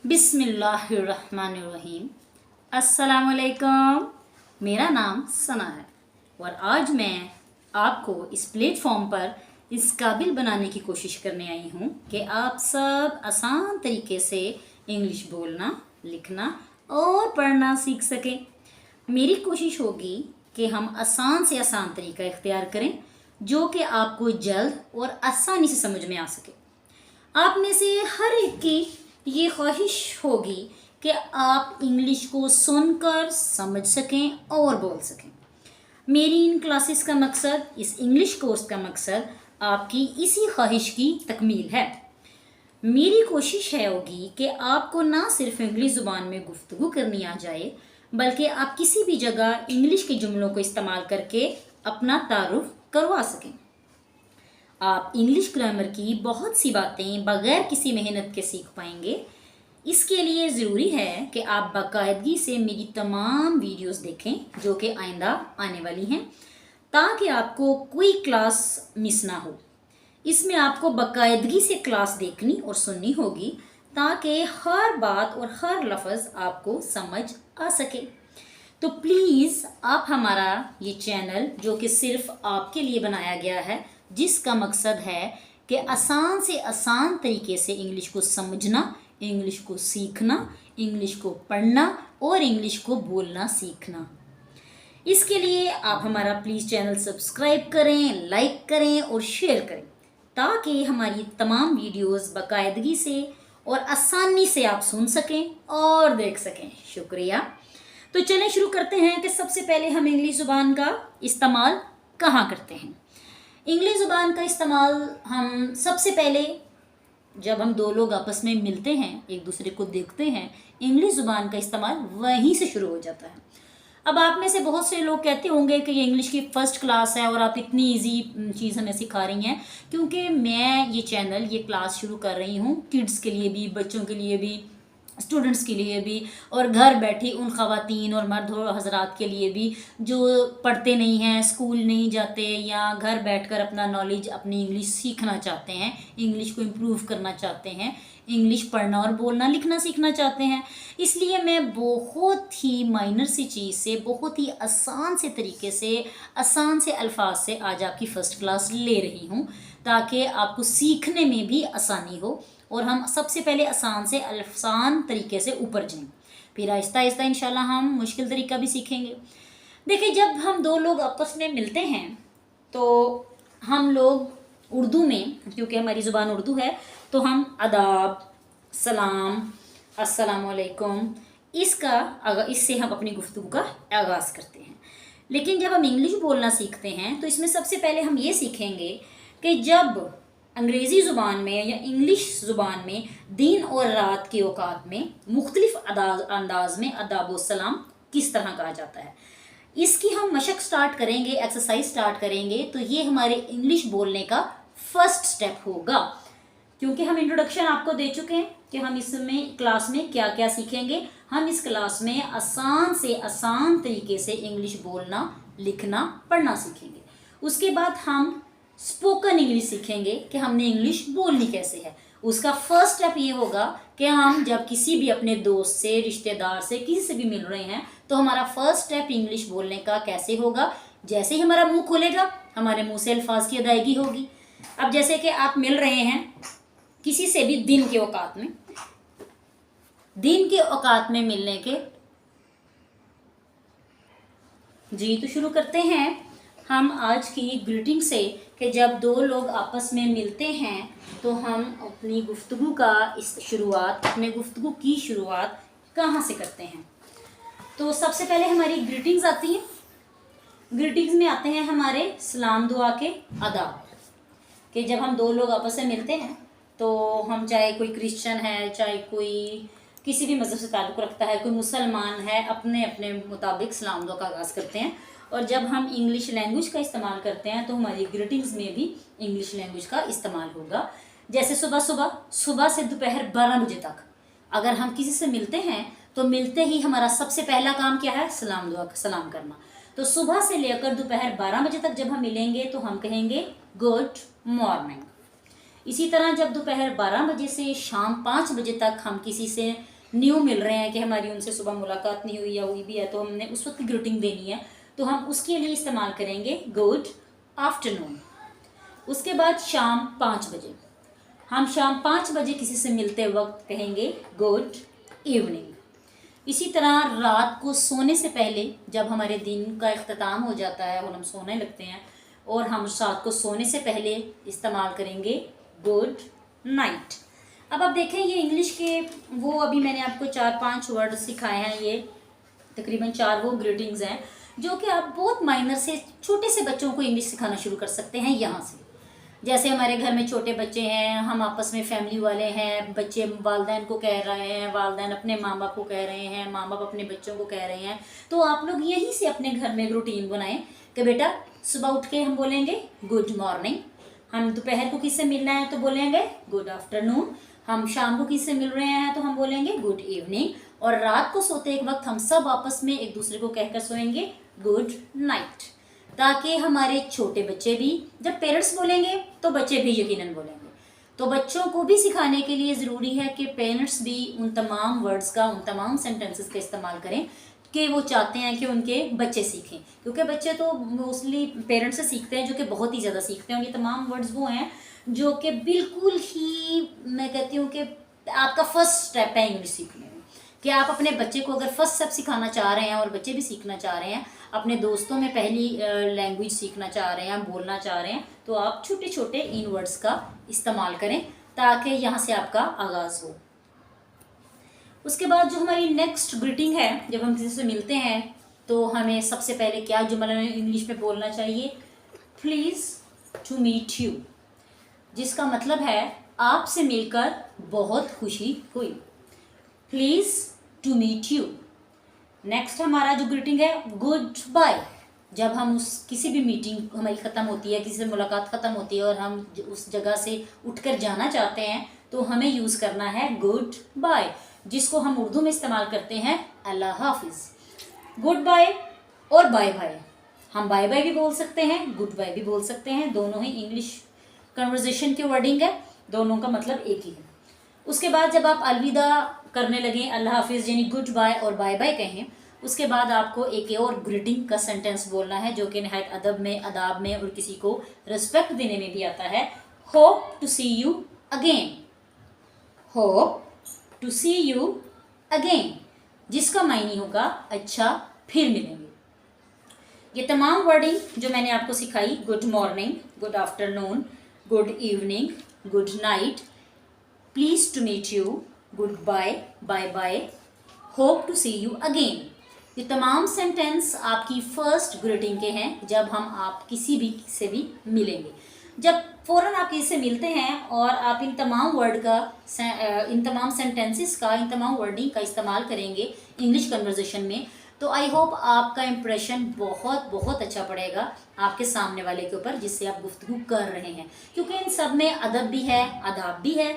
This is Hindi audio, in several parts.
बिस्मिल्लाहिर्रहमानिर्रहीम। अस्सलामुअलैकुम। मेरा नाम सना है और आज मैं आपको इस प्लेटफॉर्म पर इस काबिल बनाने की कोशिश करने आई हूँ कि आप सब आसान तरीके से इंग्लिश बोलना, लिखना और पढ़ना सीख सकें। मेरी कोशिश होगी कि हम आसान से आसान तरीका इख्तियार करें जो कि आपको जल्द और आसानी से समझ में आ सके। आप में से हर एक की ये ख्वाहिश होगी कि आप इंग्लिश को सुनकर समझ सकें और बोल सकें। मेरी इन क्लासेस का मकसद, इस इंग्लिश कोर्स का मकसद आपकी इसी ख्वाहिश की तकमील है। मेरी कोशिश है होगी कि आपको ना सिर्फ इंग्लिश ज़ुबान में गुफ्तगू करनी आ जाए, बल्कि आप किसी भी जगह इंग्लिश के जुमलों को इस्तेमाल करके अपना तारुफ करवा सकें। आप इंग्लिश ग्रामर की बहुत सी बातें बगैर किसी मेहनत के सीख पाएंगे। इसके लिए ज़रूरी है कि आप बाकायदगी से मेरी तमाम वीडियोस देखें जो कि आइंदा आने वाली हैं, ताकि आपको कोई क्लास मिस ना हो। इसमें आपको बाकायदगी से क्लास देखनी और सुननी होगी ताकि हर बात और हर लफ्ज़ आपको समझ आ सके। तो प्लीज़ आप हमारा ये चैनल, जो कि सिर्फ आपके लिए बनाया गया है, जिसका मकसद है कि आसान से आसान तरीके से इंग्लिश को समझना, इंग्लिश को सीखना, इंग्लिश को पढ़ना और इंग्लिश को बोलना सीखना। इसके लिए आप हमारा प्लीज़ चैनल सब्सक्राइब करें, लाइक करें और शेयर करें, ताकि हमारी तमाम वीडियोस बाकायदगी से और आसानी से आप सुन सकें और देख सकें। शुक्रिया। तो चलें शुरू करते हैं कि सबसे पहले हम इंग्लिश ज़ुबान का इस्तेमाल कहाँ करते हैं। इंग्लिश ज़ुबान का इस्तेमाल हम सबसे पहले जब हम दो लोग आपस में मिलते हैं, एक दूसरे को देखते हैं, इंग्लिश ज़ुबान का इस्तेमाल वहीं से शुरू हो जाता है। अब आप में से बहुत से लोग कहते होंगे कि ये इंग्लिश की फ़र्स्ट क्लास है और आप इतनी इजी चीज़ हमें सिखा रही हैं, क्योंकि मैं ये चैनल, ये क्लास शुरू कर रही हूँ किड्स के लिए भी, बच्चों के लिए भी, स्टूडेंट्स के लिए भी, और घर बैठी उन ख़वातीन और मर्द हज़रात के लिए भी जो पढ़ते नहीं हैं, स्कूल नहीं जाते या घर बैठकर अपना नॉलेज, अपनी इंग्लिश सीखना चाहते हैं, इंग्लिश को इम्प्रूव करना चाहते हैं, इंग्लिश पढ़ना और बोलना लिखना सीखना चाहते हैं। इसलिए मैं बहुत ही माइनर सी चीज़ से, बहुत ही आसान से तरीके से, आसान से अल्फाज से आज आपकी फ़र्स्ट क्लास ले रही हूँ, ताकि आपको सीखने में भी आसानी हो और हम सबसे पहले आसान से आसान तरीके से ऊपर जाएं, फिर आहिस्ता आहिस्ता इंशाल्लाह हम मुश्किल तरीका भी सीखेंगे। देखिए, जब हम दो लोग आपस में मिलते हैं तो हम लोग उर्दू में, क्योंकि हमारी ज़ुबान उर्दू है, तो हम अदाब, सलाम, अस्सलामुअलैकुम, इससे हम अपनी गुफ्तगू का आगाज़ करते हैं। लेकिन जब हम इंग्लिश बोलना सीखते हैं तो इसमें सबसे पहले हम ये सीखेंगे कि जब अंग्रेज़ी ज़ुबान में या इंग्लिश ज़ुबान में दिन और रात के औकात में मुख्तलिफ अंदाज में अदाब व सलाम किस तरह कहा जाता है, इसकी हम मशक स्टार्ट करेंगे, एक्सरसाइज स्टार्ट करेंगे। तो ये हमारे इंग्लिश बोलने का फर्स्ट स्टेप होगा, क्योंकि हम इंट्रोडक्शन आपको दे चुके हैं कि हम इसमें क्लास में क्या क्या सीखेंगे। हम इस क्लास में आसान से आसान तरीके से इंग्लिश बोलना, लिखना, पढ़ना सीखेंगे। उसके बाद हम स्पोकन इंग्लिश सीखेंगे कि हमने इंग्लिश बोलनी कैसे है। उसका फर्स्ट स्टेप ये होगा कि हम जब किसी भी अपने दोस्त से, रिश्तेदार से, किसी से भी मिल रहे हैं तो हमारा फर्स्ट स्टेप इंग्लिश बोलने का कैसे होगा। जैसे ही हमारा मुंह खुलेगा, हमारे मुंह से अल्फाज की अदायगी होगी। अब जैसे कि आप मिल रहे हैं किसी से भी दिन के औकात में, दिन के औकात में मिलने के जी, तो शुरू करते हैं हम आज की ग्रीटिंग से कि जब दो लोग आपस में मिलते हैं तो हम अपनी गुफ्तगू अपने गुफ्तगू की शुरुआत कहाँ से करते हैं। तो सबसे पहले हमारी ग्रीटिंग्स आती हैं। ग्रीटिंग्स में आते हैं हमारे सलाम दुआ के आदाब, कि जब हम दो लोग आपस में मिलते हैं तो हम, चाहे कोई क्रिश्चियन है, चाहे कोई किसी भी मज़हब से ताल्लुक़ रखता है, कोई मुसलमान है, अपने अपने मुताबिक सलाम दुआ का आगाज़ करते हैं। और जब हम इंग्लिश लैंग्वेज का इस्तेमाल करते हैं तो हमारी ग्रीटिंग्स में भी इंग्लिश लैंग्वेज का इस्तेमाल होगा। जैसे सुबह से दोपहर 12 बजे तक अगर हम किसी से मिलते हैं तो मिलते ही हमारा सबसे पहला काम क्या है, सलाम दुआ, सलाम करना। तो सुबह से लेकर दोपहर 12 बजे तक जब हम मिलेंगे तो हम कहेंगे गुड मॉर्निंग। इसी तरह जब दोपहर 12 बजे से शाम 5 बजे तक हम किसी से न्यू मिल रहे हैं कि हमारी उनसे सुबह मुलाकात नहीं हुई या हुई भी है तो हमने उस वक्त ग्रीटिंग देनी है, तो हम उसके लिए इस्तेमाल करेंगे गुड आफ्टरनून। उसके बाद शाम 5 बजे, हम शाम 5 बजे किसी से मिलते वक्त कहेंगे गुड इवनिंग। इसी तरह रात को सोने से पहले जब हमारे दिन का इख्तिताम हो जाता है और हम सोने लगते हैं, और हम रात को सोने से पहले इस्तेमाल करेंगे गुड नाइट। अब आप देखें ये इंग्लिश के वो अभी मैंने आपको 4-5 वर्ड सिखाए हैं, ये तकरीबन 4 वो ग्रीटिंग्स हैं जो कि आप बहुत माइनर से छोटे से बच्चों को इंग्लिश सिखाना शुरू कर सकते हैं यहाँ से। जैसे हमारे घर में छोटे बच्चे हैं, हम आपस में फैमिली वाले हैं, बच्चे वालदैन को कह रहे हैं, वालदैन अपने माँ बाप को कह रहे हैं, माँ बाप अपने बच्चों को कह रहे हैं, तो आप लोग यहीं से अपने घर में एक रूटीन बनाएं कि बेटा सुबह उठ के हम बोलेंगे गुड मॉर्निंग, हम दोपहर को किससे मिलना है तो बोलेंगे गुड आफ्टरनून, हम शाम को किससे मिल रहे हैं तो हम बोलेंगे गुड इवनिंग, और रात को सोते एक वक्त हम सब आपस में एक दूसरे को कहकर सोएंगे गुड नाइट, ताकि हमारे छोटे बच्चे भी जब पेरेंट्स बोलेंगे तो बच्चे भी यकीनन बोलेंगे। तो बच्चों को भी सिखाने के लिए ज़रूरी है कि पेरेंट्स भी उन तमाम वर्ड्स का, उन तमाम सेंटेंसेस का इस्तेमाल करें कि वो चाहते हैं कि उनके बच्चे सीखें, क्योंकि बच्चे तो मोस्टली पेरेंट्स से सीखते हैं, जो कि बहुत ही ज़्यादा सीखते हैं। और ये तमाम वर्ड्स वो हैं जो कि बिल्कुल ही, मैं कहती हूँ कि आपका फर्स्ट स्टेप है इंग्लिश सीखने में, कि आप अपने बच्चे को अगर फर्स्ट स्टेप सिखाना चाह रहे हैं और बच्चे भी सीखना चाह रहे हैं, अपने दोस्तों में पहली लैंग्वेज सीखना चाह रहे हैं, बोलना चाह रहे हैं, तो आप छोटे छोटे इन वर्ड्स का इस्तेमाल करें ताकि यहाँ से आपका आगाज़ हो। उसके बाद जो हमारी नेक्स्ट ग्रीटिंग है, जब हम किसी से मिलते हैं तो हमें सबसे पहले क्या जुमला इंग्लिश में बोलना चाहिए, प्लीज़ टू मीट यू, जिसका मतलब है आपसे मिलकर बहुत खुशी हुई, please to meet you. Next हमारा जो ग्रीटिंग है गुड बाय, जब हम किसी भी मीटिंग हमारी ख़त्म होती है, किसी से मुलाकात ख़त्म होती है और हम उस जगह से उठकर जाना चाहते हैं तो हमें यूज़ करना है गुड बाय, जिसको हम उर्दू में इस्तेमाल करते हैं अल्लाह हाफिज़। गुड बाय और बाय बाय, हम बाय बाय भी बोल सकते हैं, गुड बाय भी बोल सकते हैं, दोनों ही इंग्लिश कन्वर्जेशन की वर्डिंग है, दोनों का मतलब एक ही है। उसके बाद जब आप अलविदा करने लगें, अल्लाह हाफिज़ यानी गुड बाय और बाय बाय कहें, उसके बाद आपको एक और ग्रीटिंग का सेंटेंस बोलना है जो कि नहायत अदब में, अदाब में और किसी को रिस्पेक्ट देने में भी आता है। Hope to see you again, hope to see you again, जिसका मायने होगा अच्छा फिर मिलेंगे। ये तमाम वर्डिंग जो मैंने आपको सिखाई, good morning, good afternoon, good evening, good night, please to meet you, good bye, bye bye, hope to see you again, ये तमाम सेंटेंस आपकी फर्स्ट ग्रीटिंग के हैं जब आप किसी भी से भी मिलेंगे। जब फ़ौरन आप किसी से मिलते हैं और आप इन तमाम वर्ड का, इन तमाम सेंटेंसेस का, इन तमाम वर्डिंग का इस्तेमाल करेंगे इंग्लिश कन्वर्सेशन में, तो आई होप आपका इम्प्रेशन बहुत बहुत अच्छा पड़ेगा आपके सामने वाले के ऊपर जिससे आप गुफ्तगू कर रहे हैं, क्योंकि इन सब में अदब भी है, आदाब भी है,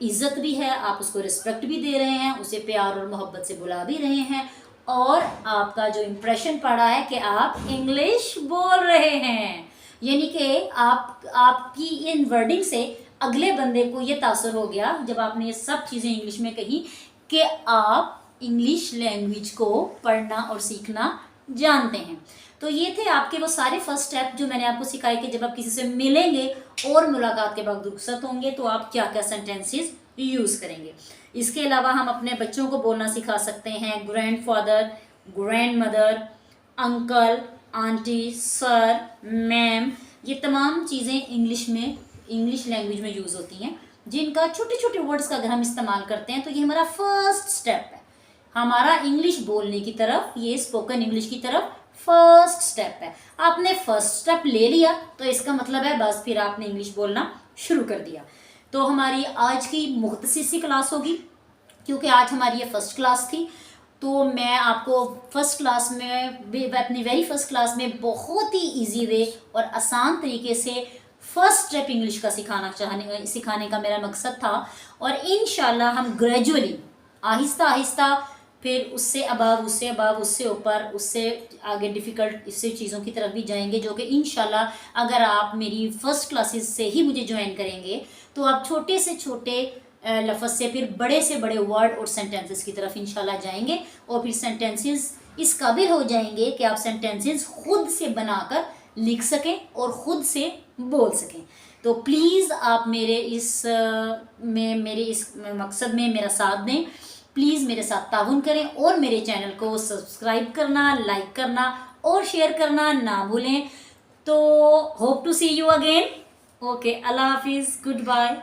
इज़्ज़त भी है, आप उसको रिस्पेक्ट भी दे रहे हैं, उसे प्यार और मोहब्बत से बुला भी रहे हैं, और आपका जो इम्प्रेशन पड़ा है कि आप इंग्लिश बोल रहे हैं, यानी कि आपकी इन वर्डिंग से अगले बंदे को ये तासुर हो गया जब आपने ये सब चीज़ें इंग्लिश में कही कि आप इंग्लिश लैंग्वेज को पढ़ना और सीखना जानते हैं। तो ये थे आपके वो सारे फर्स्ट स्टेप जो मैंने आपको सिखाए कि जब आप किसी से मिलेंगे और मुलाकात के बाद रुखसत होंगे तो आप क्या क्या सेंटेंसेस यूज़ करेंगे। इसके अलावा हम अपने बच्चों को बोलना सिखा सकते हैं grandfather, grandmother, uncle, aunty, sir, ma'am, ये तमाम चीज़ें इंग्लिश में, इंग्लिश लैंग्वेज में यूज़ होती हैं, जिनका छोटे छोटे वर्ड्स का अगर हम इस्तेमाल करते हैं तो ये हमारा फर्स्ट स्टेप है, हमारा इंग्लिश बोलने की तरफ, ये स्पोकन इंग्लिश की तरफ फर्स्ट स्टेप है। आपने फर्स्ट स्टेप ले लिया तो इसका मतलब है बस फिर आपने इंग्लिश बोलना शुरू कर दिया। तो हमारी आज की मुख्तसर सी क्लास होगी, क्योंकि आज हमारी ये फर्स्ट क्लास थी, तो मैं आपको फर्स्ट क्लास में, अपनी वेरी फर्स्ट क्लास में बहुत ही इजी वे और आसान तरीके से फर्स्ट स्टेप इंग्लिश का सिखाने का मेरा मकसद था, और इंशाल्लाह हम ग्रेजुअली आहिस्ता आहिस्ता फिर उससे अबव, उससे अबव, उससे ऊपर, उससे आगे डिफ़िकल्ट इससे चीज़ों की तरफ भी जाएंगे, जो कि इंशाल्लाह अगर आप मेरी फ़र्स्ट क्लासेस से ही मुझे ज्वाइन करेंगे तो आप छोटे से छोटे लफ्ज़ से फिर बड़े से बड़े वर्ड और सेंटेंसेस की तरफ इंशाल्लाह जाएंगे और फिर सेंटेंसेस इस काबिल हो जाएंगे कि आप सेंटेंसेस खुद से बनाकर लिख सकें और ख़ुद से बोल सकें। तो प्लीज़ आप मेरे इस मकसद में मेरा साथ दें, प्लीज़ मेरे साथ ताउन करें और मेरे चैनल को सब्सक्राइब करना, लाइक करना और शेयर करना ना भूलें। तो hope to see you again. Okay, अल्लाह हाफिज़, गुड बाय।